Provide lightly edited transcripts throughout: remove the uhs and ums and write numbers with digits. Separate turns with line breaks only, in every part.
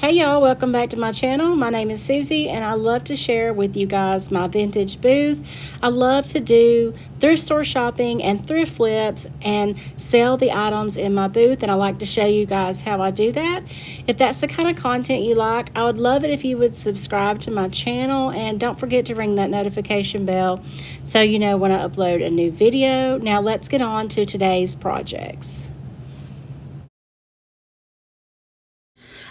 Hey y'all, welcome back to my channel. My name is Susie and I love to share with you guys my vintage booth. I love to do thrift store shopping and thrift flips and sell the items in my booth, and I like to show you guys how I do that. If that's the kind of content you liked, I would love it if you would subscribe to my channel and don't forget to ring that notification bell so you know when I upload a new video. Now let's get on to today's projects.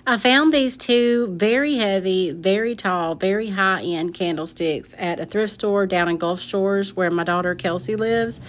I found these two very heavy, very tall, very high-end candlesticks at a thrift store down in Gulf Shores where my daughter Kelsey lives.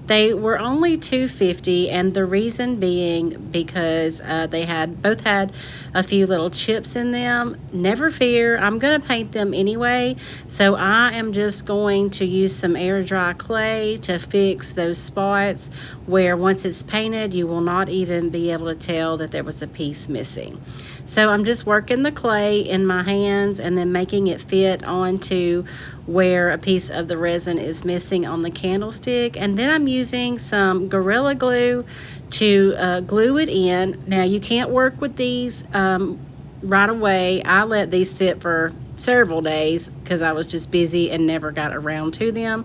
They were only $2.50, and the reason being because they both had a few little chips in them. Never fear, I'm going to paint them anyway, so I am just going to use some air dry clay to fix those spots where once it's painted you will not even be able to tell that there was a piece missing. So I'm just working the clay in my hands and then making it fit onto where a piece of the resin is missing on the candlestick. And then I'm using some Gorilla Glue to glue it in. Now you can't work with these right away. I let these sit for several days because I was just busy and never got around to them.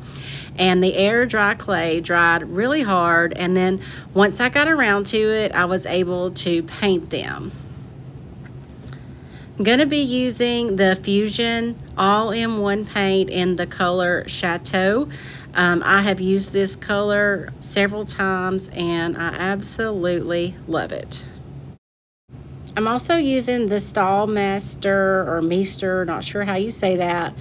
And the air dry clay dried really hard, and then once I got around to it I was able to paint them. I'm going to be using the Fusion all-in-one paint in the color Chateau. I have used this color several times and I absolutely love it. I'm also using the Stallmaster or Meester, not sure how you say that,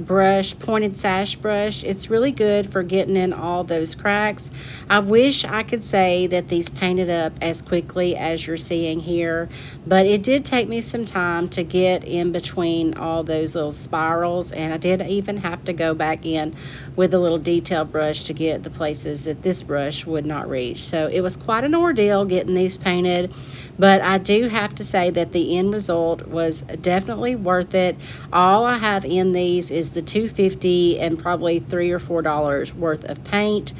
brush, pointed sash brush. It's really good for getting in all those cracks. I wish I could say that these painted up as quickly as you're seeing here, but it did take me some time to get in between all those little spirals, and I did even have to go back in with a little detail brush to get the places that this brush would not reach. So it was quite an ordeal getting these painted, but I do have to say that the end result was definitely worth it. All I have in these is the $2.50 and probably $3 or $4 worth of paint,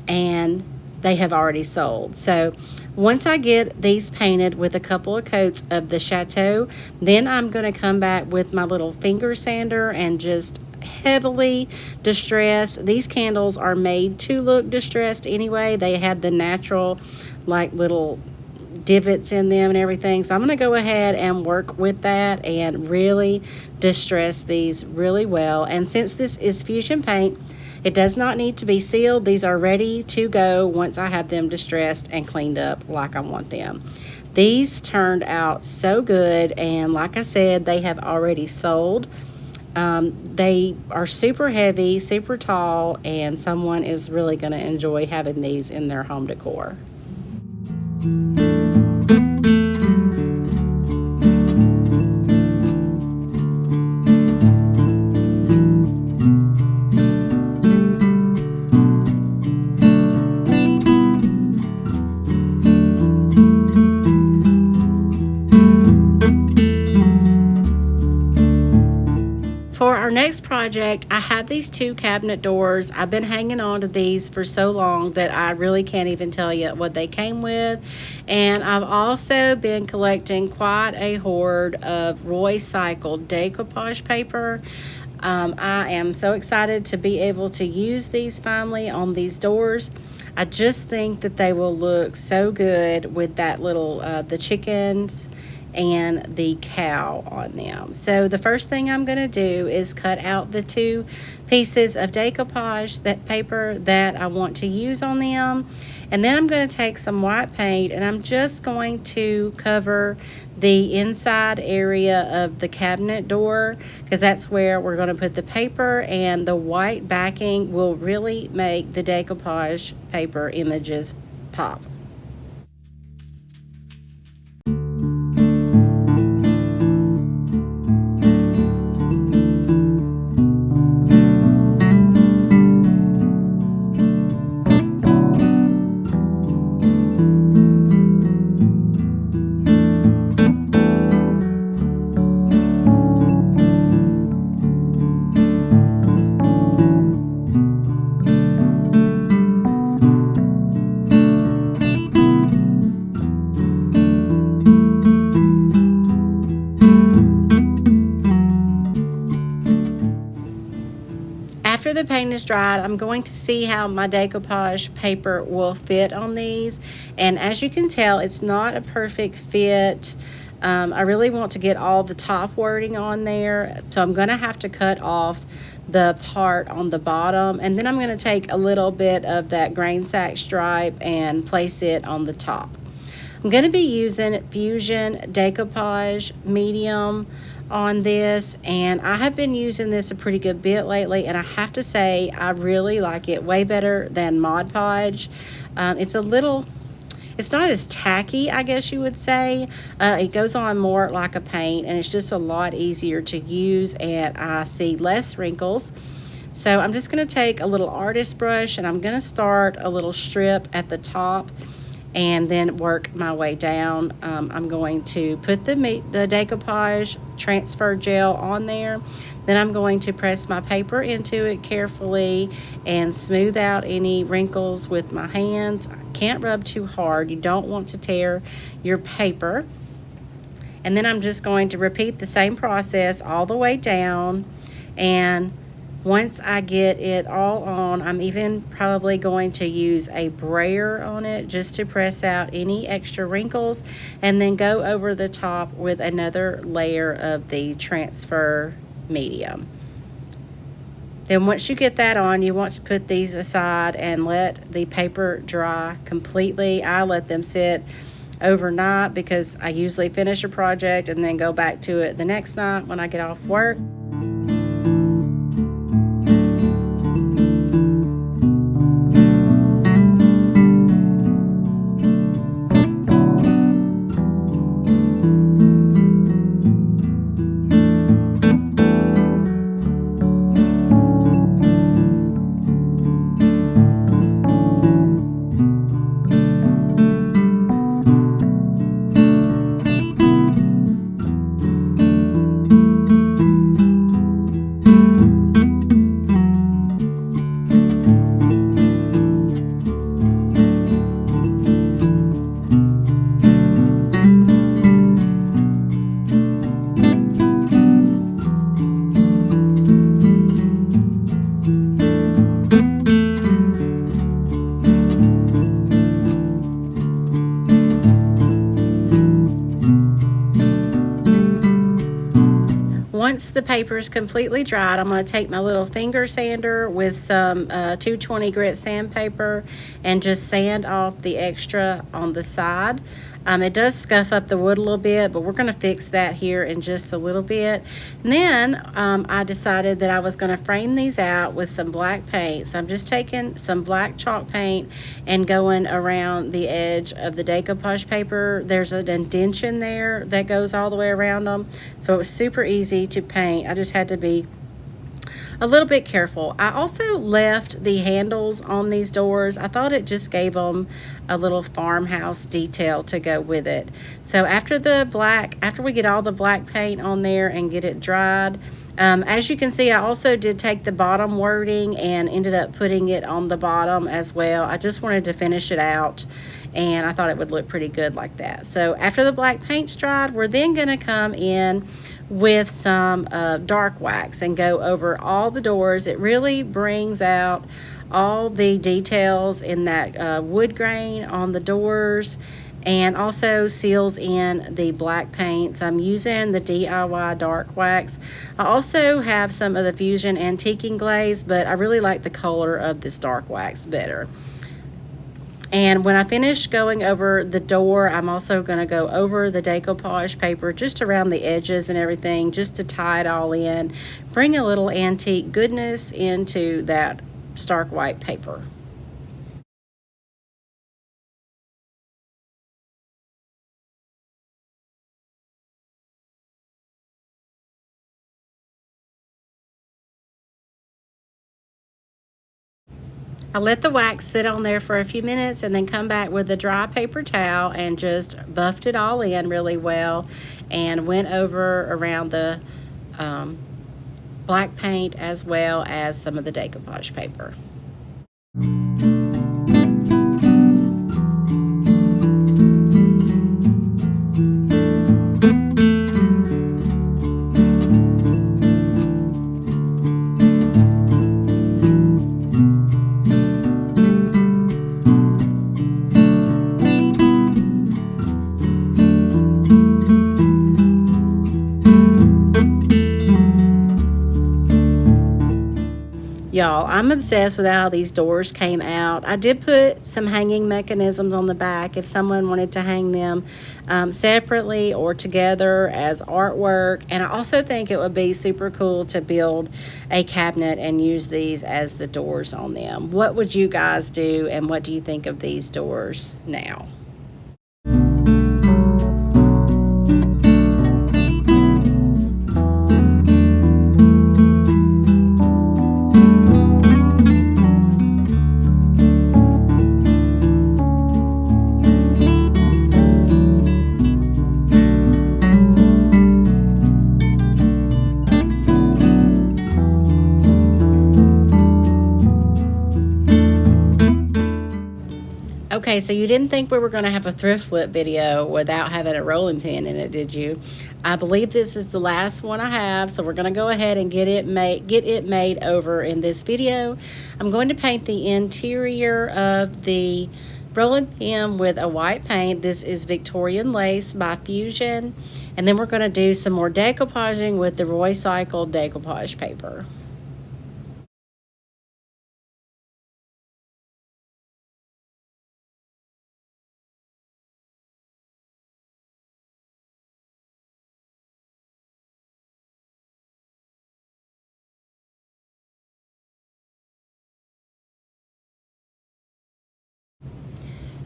and they have already sold. So once I get these painted with a couple of coats of the Chateau, then I'm going to come back with my little finger sander and just heavily distress. These candles are made to look distressed anyway. They had the natural like little divots in them and everything, so I'm going to go ahead and work with that and really distress these really well. And since this is Fusion paint, it does not need to be sealed. These are ready to go once I have them distressed and cleaned up like I want them. These turned out so good, and like I said, they have already sold. They are super heavy, super tall, and someone is really going to enjoy having these in their home decor. For our next project, I have these two cabinet doors. I've been hanging on to these for so long that I really can't even tell you what they came with. And I've also been collecting quite a hoard of Roycycled Decoupage paper. I am so excited to be able to use these finally on these doors. I just think that they will look so good with that little, the chickens and the cow on them. So the first thing I'm going to do is cut out the two pieces of decoupage, that paper that I want to use on them, and then I'm going to take some white paint and I'm just going to cover the inside area of the cabinet door, because that's where we're going to put the paper, and the white backing will really make the decoupage paper images pop. the paint is dried, I'm going to see how my decoupage paper will fit on these. And as you can tell, it's not a perfect fit. I really want to get all the top wording on there, so I'm going to have to cut off the part on the bottom, and then I'm going to take a little bit of that grain sack stripe and place it on the top. I'm going to be using Fusion Decoupage Medium on this, and I have been using this a pretty good bit lately, and I have to say I really like it way better than Mod Podge. It's not as tacky, I guess you would say. It goes on more like a paint, and it's just a lot easier to use, and I see less wrinkles. So I'm just going to take a little artist brush, and I'm going to start a little strip at the top and then work my way down. I'm going to put the decoupage transfer gel on there. Then I'm going to press my paper into it carefully and smooth out any wrinkles with my hands. Can't rub too hard. You don't want to tear your paper. And then I'm just going to repeat the same process all the way down. And once I get it all on, I'm even probably going to use a brayer on it just to press out any extra wrinkles, and then go over the top with another layer of the transfer medium. Then once you get that on, you want to put these aside and let the paper dry completely. I let them sit overnight because I usually finish a project and then go back to it the next night when I get off work. Once the paper is completely dried, I'm going to take my little finger sander with some 220 grit sandpaper and just sand off the extra on the side. It does scuff up the wood a little bit, but we're going to fix that here in just a little bit. And then I decided that I was going to frame these out with some black paint. So I'm just taking some black chalk paint and going around the edge of the decoupage paper. There's an indentation there that goes all the way around them. So it was super easy to paint. I just had to be a little bit careful. I also left the handles on these doors. I thought it just gave them a little farmhouse detail to go with it. So after we get all the black paint on there and get it dried, as you can see, I also did take the bottom wording and ended up putting it on the bottom as well. I just wanted to finish it out, and I thought it would look pretty good like that. So after the black paint's dried, we're then going to come in with some dark wax and go over all the doors. It really brings out all the details in that wood grain on the doors, and also seals in the black paints. I'm using the DIY dark wax. I also have some of the Fusion Antiquing Glaze, but I really like the color of this dark wax better. And when I finish going over the door, I'm also going to go over the decoupage paper just around the edges and everything, just to tie it all in, bring a little antique goodness into that stark white paper. I let the wax sit on there for a few minutes and then come back with a dry paper towel and just buffed it all in really well and went over around the black paint as well as some of the decoupage paper. Y'all, I'm obsessed with how these doors came out. I did put some hanging mechanisms on the back if someone wanted to hang them separately or together as artwork. And I also think it would be super cool to build a cabinet and use these as the doors on them. What would you guys do, and what do you think of these doors now? Okay, so you didn't think we were going to have a thrift flip video without having a rolling pin in it, did you? I believe this is the last one I have, so we're going to go ahead and get it made over in this video. I'm going to paint the interior of the rolling pin with a white paint. This is Victorian Lace by Fusion, and then we're going to do some more decoupaging with the Roycycled Decoupage paper.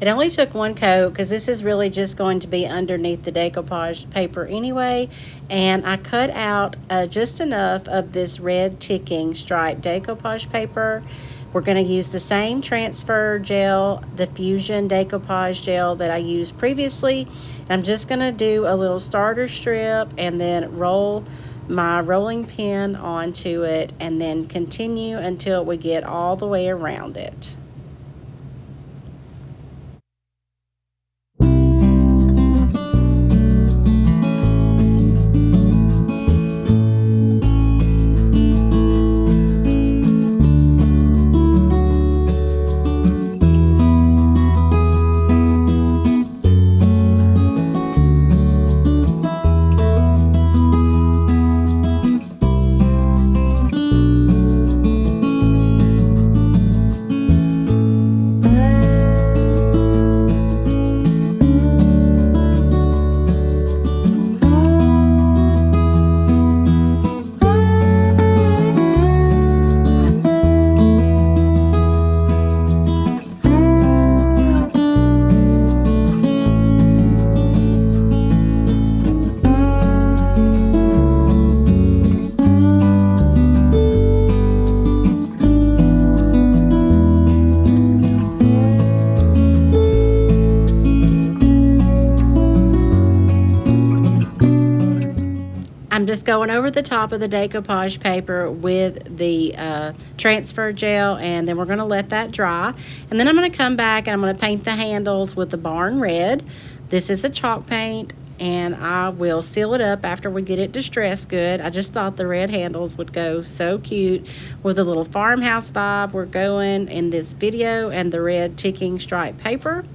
It only took one coat because this is really just going to be underneath the decoupage paper anyway. And I cut out just enough of this red ticking stripe decoupage paper. We're going to use the same transfer gel, the Fusion decoupage gel that I used previously. And I'm just going to do a little starter strip and then roll my rolling pin onto it and then continue until we get all the way around it. I'm just going over the top of the decoupage paper with the transfer gel, and then we're going to let that dry. And then I'm going to come back and I'm going to paint the handles with the barn red. This is a chalk paint, and I will seal it up after we get it distressed good. I just thought the red handles would go so cute with the little farmhouse vibe we're going in this video and the red ticking stripe paper.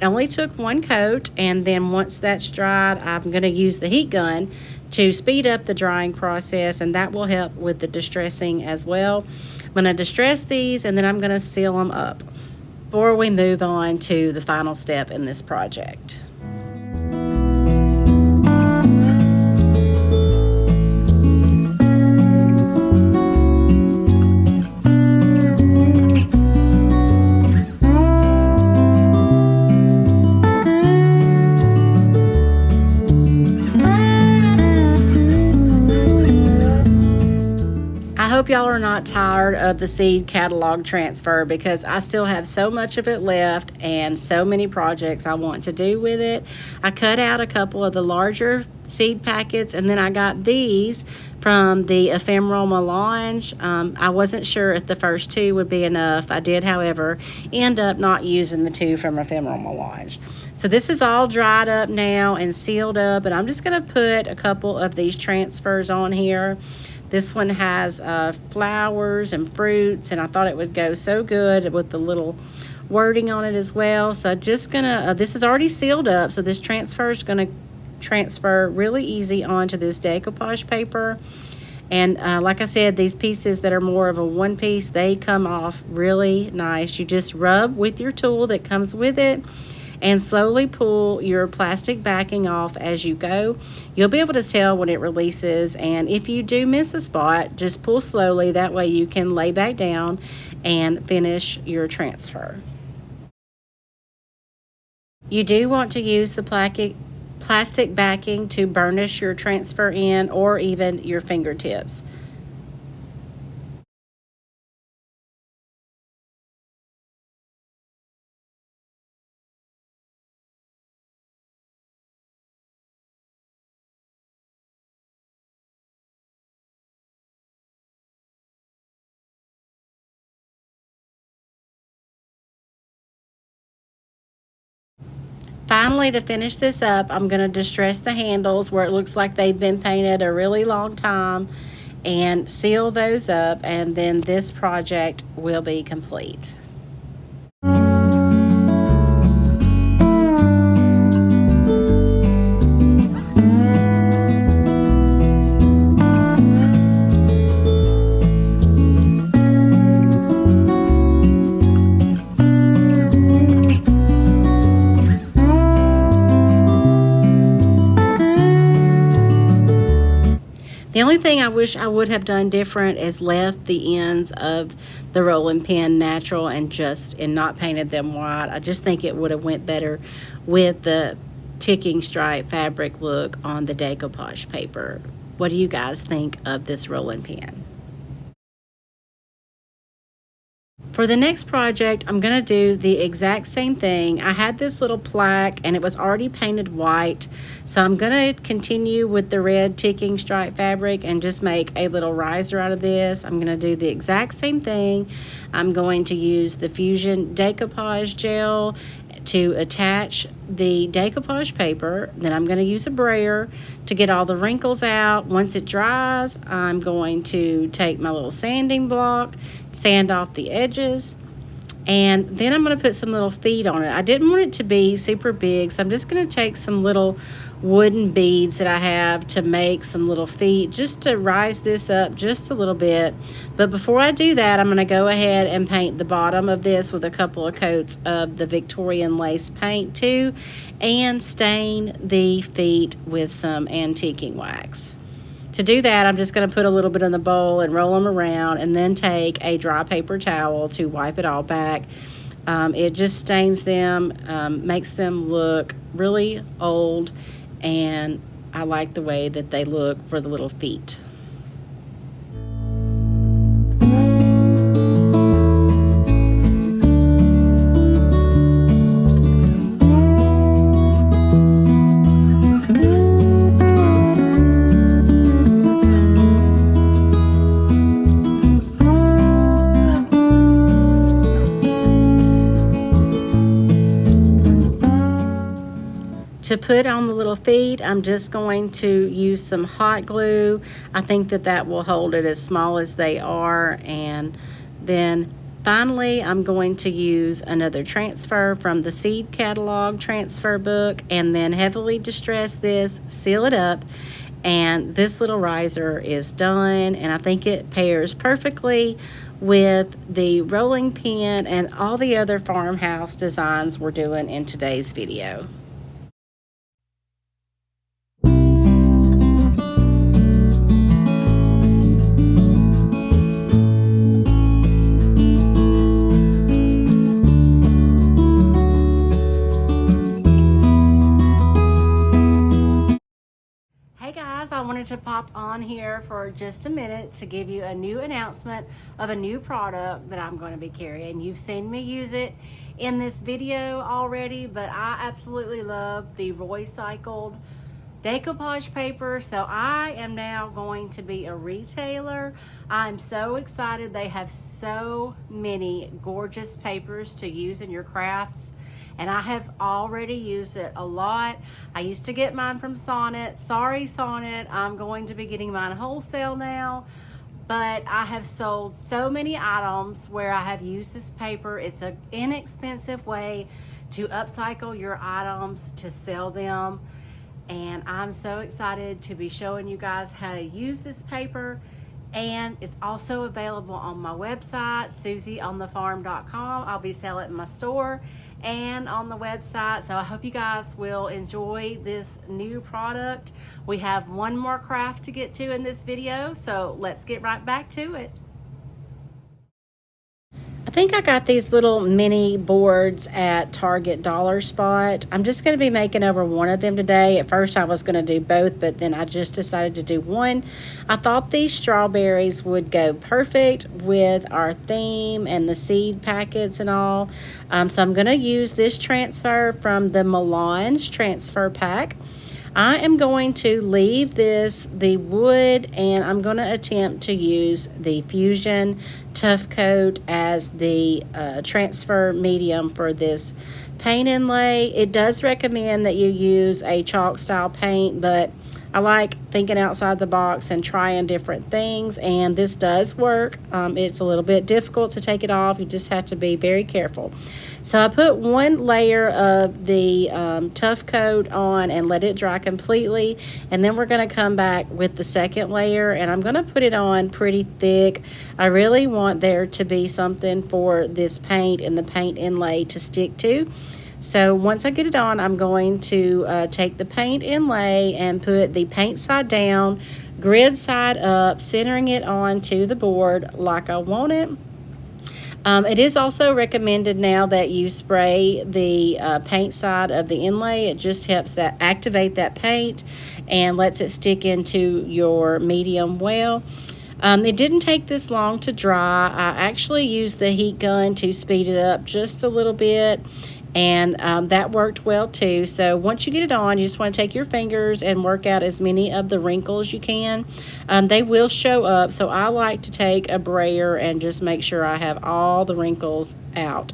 It only took one coat, and then once that's dried, I'm going to use the heat gun to speed up the drying process, and that will help with the distressing as well. I'm going to distress these, and then I'm going to seal them up before we move on to the final step in this project. I hope y'all are not tired of the seed catalog transfer, because I still have so much of it left and so many projects I want to do with it. I cut out a couple of the larger seed packets, and then I got these from the ephemeral melange. I wasn't sure if the first two would be enough. I did, however, end up not using the two from ephemeral melange. So this is all dried up now and sealed up, and I'm just going to put a couple of these transfers on here. This one has flowers and fruits, and I thought it would go so good with the little wording on it as well. So just gonna, this is already sealed up, so this transfer is gonna transfer really easy onto this decoupage paper. And like I said, these pieces that are more of a one piece, they come off really nice. You just rub with your tool that comes with it and slowly pull your plastic backing off as you go. You'll be able to tell when it releases, and if you do miss a spot, just pull slowly. That way you can lay back down and finish your transfer. You do want to use the plastic backing to burnish your transfer in or even your fingertips. Finally, to finish this up, I'm going to distress the handles where it looks like they've been painted a really long time and seal those up, and then this project will be complete. The only thing I wish I would have done different is left the ends of the rolling pin natural and not painted them white. I just think it would have went better with the ticking stripe fabric look on the decoupage paper. What do you guys think of this rolling pin? For the next project, I'm going to do the exact same thing. I had this little plaque and it was already painted white. So I'm going to continue with the red ticking stripe fabric and just make a little riser out of this. I'm going to do the exact same thing. I'm going to use the Fusion decoupage gel to attach the decoupage paper. Then I'm going to use a brayer to get all the wrinkles out. Once it dries, I'm going to take my little sanding block, sand off the edges, and then I'm going to put some little feet on it. I didn't want it to be super big, so I'm just going to take some little wooden beads that I have to make some little feet just to rise this up just a little bit. But before I do that, I'm going to go ahead and paint the bottom of this with a couple of coats of the Victorian lace paint too, and stain the feet with some antiquing wax. To do that, I'm just going to put a little bit in the bowl and roll them around, and then take a dry paper towel to wipe it all back. It just stains them, makes them look really old, and I like the way that they look for the little feet. To put on the little feet, I'm just going to use some hot glue. I think that will hold it as small as they are. And then finally, I'm going to use another transfer from the Seed Catalog transfer book, and then heavily distress this, seal it up, and this little riser is done. And I think it pairs perfectly with the rolling pin and all the other farmhouse designs we're doing in today's video. I wanted to pop on here for just a minute to give you a new announcement of a new product that I'm going to be carrying. You've seen me use it in this video already, but I absolutely love the Roycycled Decoupage paper, so I am now going to be a retailer. I'm so excited. They have so many gorgeous papers to use in your crafts, and I have already used it a lot. I used to get mine from Sonnet. Sorry, Sonnet, I'm going to be getting mine wholesale now. But I have sold so many items where I have used this paper. It's an inexpensive way to upcycle your items, to sell them. And I'm so excited to be showing you guys how to use this paper And it's also available on my website, susieonthefarm.com. I'll be selling it in my store and on the website. So I hope you guys will enjoy this new product. We have one more craft to get to in this video, so let's get right back to it. I think I got these little mini boards at Target Dollar Spot. I'm just going to be making over one of them today. At first I was going to do both, but then I just decided to do one. I thought these strawberries would go perfect with our theme and the seed packets and all. So I'm going to use this transfer from the Milan's transfer pack. I am going to leave the wood, and I'm going to attempt to use the Fusion Tough Coat as the transfer medium for this paint inlay. It does recommend that you use a chalk style paint, but I like thinking outside the box and trying different things, and this does work. It's a little bit difficult to take it off. You just have to be very careful. So I put one layer of the Tough Coat on and let it dry completely, and then we're going to come back with the second layer, and I'm going to put it on pretty thick. I really want there to be something for this paint and the paint inlay to stick to. So once I get it on, I'm going to take the paint inlay and put the paint side down, grid side up, centering it onto the board like I want it. It is also recommended now that you spray the paint side of the inlay. It just helps that activate that paint and lets it stick into your medium well. It didn't take this long to dry. I actually used the heat gun to speed it up just a little bit, and that worked well too. So once you get it on, you just want to take your fingers and work out as many of the wrinkles you can. They will show up, so I like to take a brayer and just make sure I have all the wrinkles out.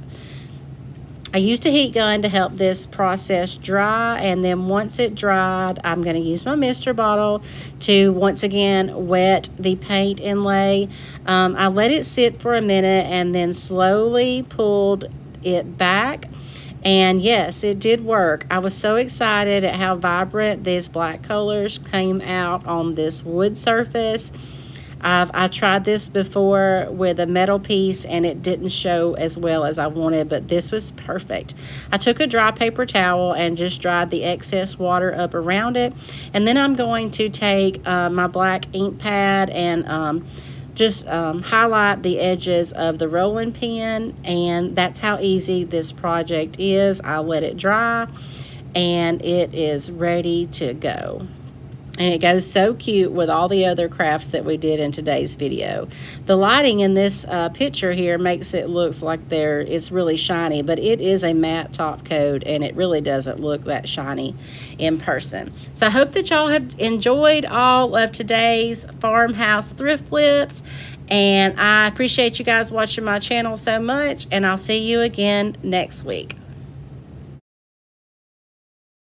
I used a heat gun to help this process dry, and then once it dried, I'm going to use my mister bottle to once again wet the paint inlay. I let it sit for a minute and then slowly pulled it back. And yes, it did work. I was so excited at how vibrant these black colors came out on this wood surface. I tried this before with a metal piece and it didn't show as well as I wanted, but this was perfect. I took a dry paper towel and just dried the excess water up around it. And then I'm going to take my black ink pad and just highlight the edges of the rolling pin, and that's how easy this project is. I let it dry and it is ready to go. And it goes so cute with all the other crafts that we did in today's video. The lighting in this picture here makes it look like it's really shiny, but it is a matte top coat and it really doesn't look that shiny in person. So I hope that y'all have enjoyed all of today's Farmhouse Thrift Flips, and I appreciate you guys watching my channel so much, and I'll see you again next week.